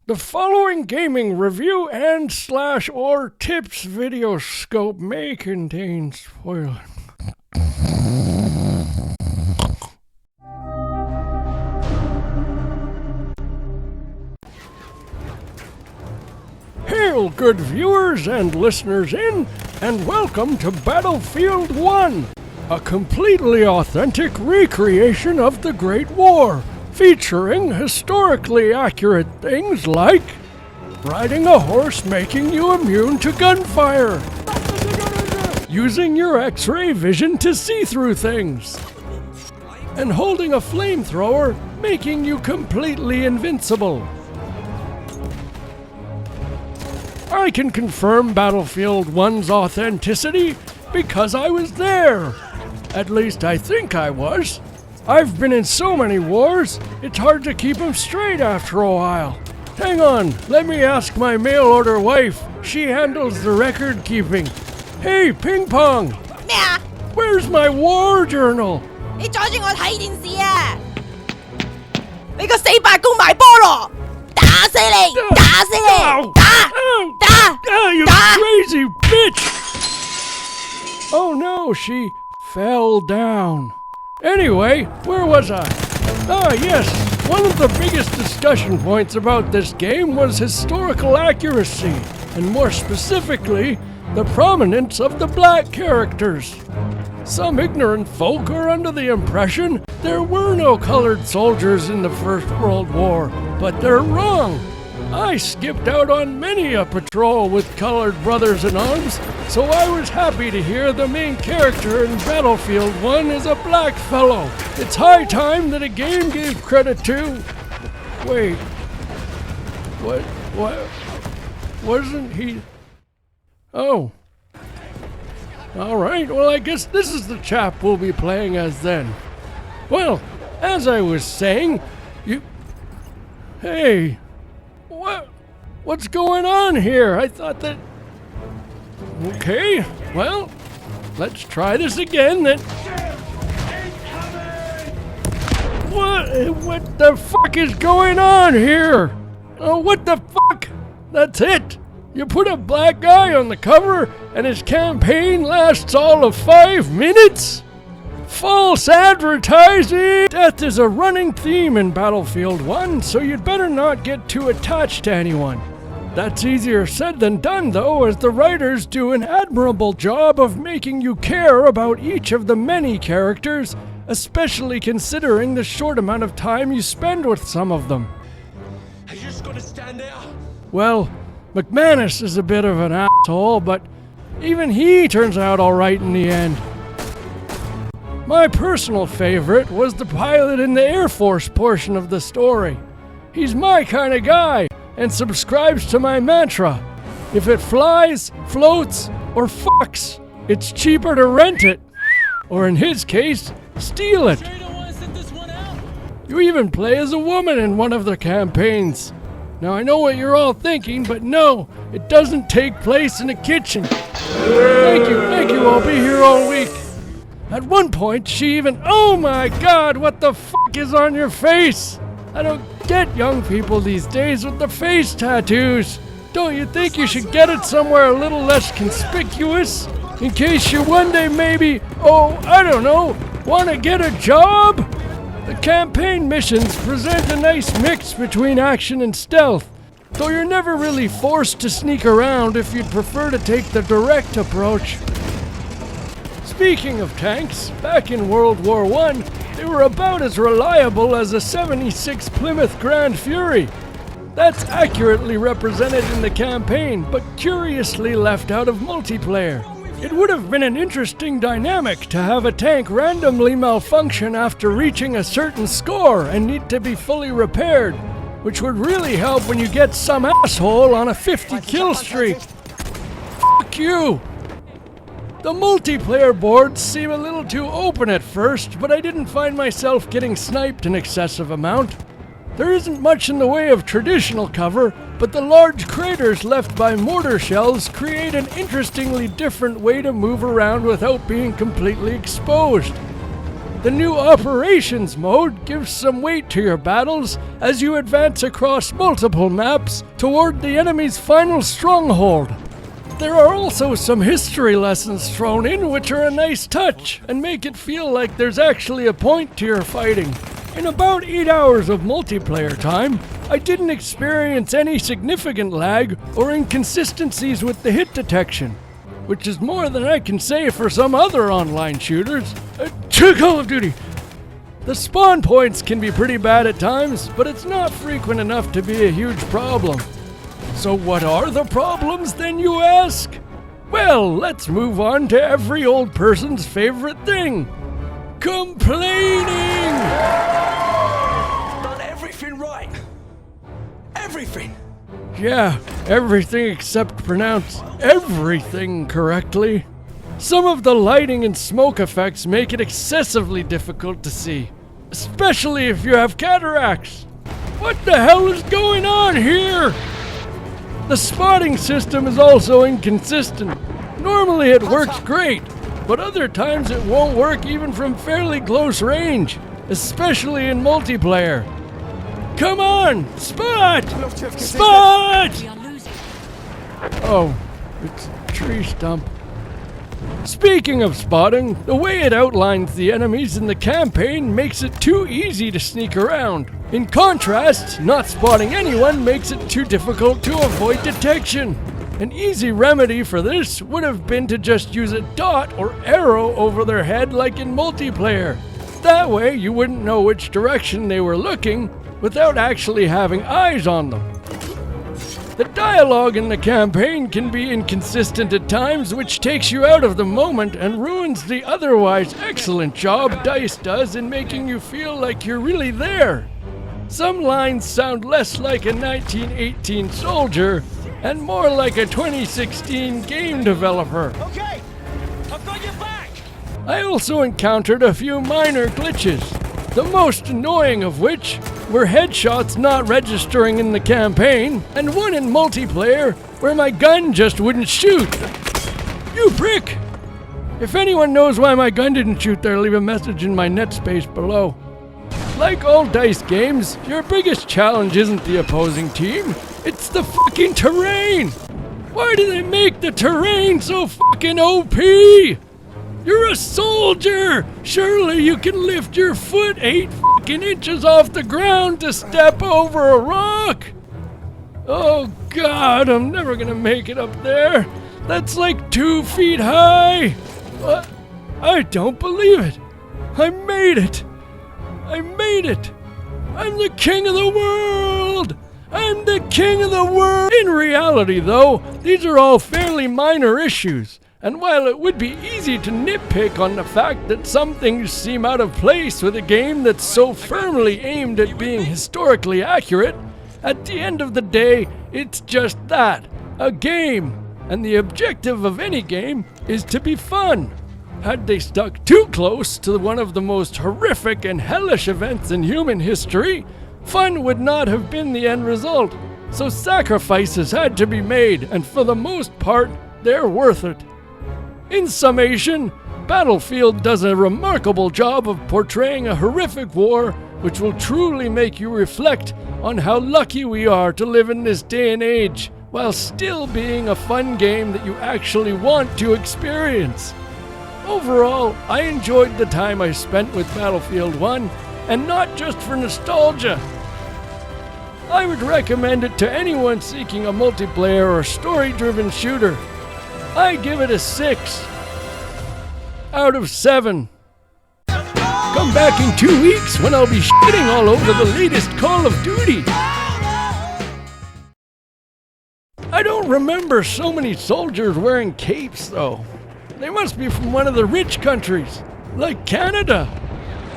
The following gaming review and / or tips video scope may contain spoilers. Hail, good viewers and listeners in, and welcome to Battlefield 1, a completely authentic recreation of the Great War, featuring historically accurate things like riding a horse making you immune to gunfire, using your X-ray vision to see through things, and holding a flamethrower making you completely invincible. I can confirm Battlefield 1's authenticity because I was there. At least I think I was. I've been in so many wars, it's hard to keep them straight after a while. Hang on, let me ask my mail-order wife. She handles the record keeping. Hey, Ping Pong! 咩啊？ Where's my war journal? 你阻住我睇電視啊！你個死白公賣菠蘿，打死你！打死你！打！ You crazy bitch! Oh no, she fell down. Anyway, where was I? Yes, one of the biggest discussion points about this game was historical accuracy, and more specifically, the prominence of the black characters. Some ignorant folk are under the impression there were no colored soldiers in the First World War, but they're wrong. I skipped out on many a patrol with colored brothers in arms, so I was happy to hear the main character in Battlefield 1 is a black fellow. It's high time that a game gave credit to... Wait. What? Wasn't he... Oh. Alright, well I guess this is the chap we'll be playing as then. Well, as I was saying, Hey... What's going on here? I thought that... Okay, well, let's try this again then. What the fuck is going on here? Oh, what the fuck? That's it. You put a black guy on the cover and his campaign lasts all of 5 minutes? False advertising! Death is a running theme in Battlefield 1, so you'd better not get too attached to anyone. That's easier said than done, though, as the writers do an admirable job of making you care about each of the many characters, especially considering the short amount of time you spend with some of them. Are you just gonna stand there? Well, McManus is a bit of an asshole, but even he turns out alright in the end. My personal favorite was the pilot in the Air Force portion of the story. He's my kind of guy, and subscribes to my mantra. If it flies, floats, or fucks, it's cheaper to rent it. Or in his case, steal it. You even play as a woman in one of the campaigns. Now I know what you're all thinking, but no, it doesn't take place in a kitchen. Thank you, I'll be here all week. At one point, she even... Oh my god, what the fuck is on your face? I don't get young people these days with the face tattoos. Don't you think you should get it somewhere a little less conspicuous? In case you one day maybe, I don't know, want to get a job? The campaign missions present a nice mix between action and stealth, though you're never really forced to sneak around if you'd prefer to take the direct approach. Speaking of tanks, back in World War I, they were about as reliable as a 76 Plymouth Grand Fury. That's accurately represented in the campaign, but curiously left out of multiplayer. It would have been an interesting dynamic to have a tank randomly malfunction after reaching a certain score and need to be fully repaired, which would really help when you get some asshole on a 50 kill streak. Fuck you! The multiplayer boards seem a little too open at first, but I didn't find myself getting sniped an excessive amount. There isn't much in the way of traditional cover, but the large craters left by mortar shells create an interestingly different way to move around without being completely exposed. The new Operations mode gives some weight to your battles as you advance across multiple maps toward the enemy's final stronghold. There are also some history lessons thrown in which are a nice touch and make it feel like there's actually a point to your fighting. In about 8 hours of multiplayer time, I didn't experience any significant lag or inconsistencies with the hit detection, which is more than I can say for some other online shooters. Call of Duty! The spawn points can be pretty bad at times, but it's not frequent enough to be a huge problem. So what are the problems then, you ask? Well, let's move on to every old person's favorite thing. Complaining! Done everything right. Everything. Yeah, everything except pronounce everything correctly. Some of the lighting and smoke effects make it excessively difficult to see, especially if you have cataracts. What the hell is going on here? The spotting system is also inconsistent. Normally it works great, but other times it won't work even from fairly close range, especially in multiplayer. Come on, spot! Spot! We are losing. Oh, it's a tree stump. Speaking of spotting, the way it outlines the enemies in the campaign makes it too easy to sneak around. In contrast, not spotting anyone makes it too difficult to avoid detection. An easy remedy for this would have been to just use a dot or arrow over their head like in multiplayer. That way you wouldn't know which direction they were looking without actually having eyes on them. The dialogue in the campaign can be inconsistent at times, which takes you out of the moment and ruins the otherwise excellent job DICE does in making you feel like you're really there. Some lines sound less like a 1918 soldier and more like a 2016 game developer. Okay, I've got your back. I also encountered a few minor glitches, the most annoying of which were headshots not registering in the campaign, and one in multiplayer where my gun just wouldn't shoot. You prick! If anyone knows why my gun didn't shoot there, leave a message in my net space below. Like all DICE games, your biggest challenge isn't the opposing team, it's the fucking terrain! Why do they make the terrain so fucking OP? You're a soldier! Surely you can lift your foot 8 fucking inches off the ground to step over a rock! Oh god, I'm never gonna make it up there! That's like 2 feet high! What? I don't believe it! I made it! I made it! I'm the king of the world! I'm the king of the world! In reality though, these are all fairly minor issues. And while it would be easy to nitpick on the fact that some things seem out of place with a game that's so firmly aimed at being historically accurate, at the end of the day, it's just that, a game. And the objective of any game is to be fun. Had they stuck too close to one of the most horrific and hellish events in human history, fun would not have been the end result. So sacrifices had to be made, and for the most part, they're worth it. In summation, Battlefield does a remarkable job of portraying a horrific war which will truly make you reflect on how lucky we are to live in this day and age, while still being a fun game that you actually want to experience. Overall, I enjoyed the time I spent with Battlefield 1, and not just for nostalgia. I would recommend it to anyone seeking a multiplayer or story-driven shooter. I give it a 6 out of 7. Come back in 2 weeks when I'll be shitting all over the latest Call of Duty. I don't remember so many soldiers wearing capes though. They must be from one of the rich countries, like Canada.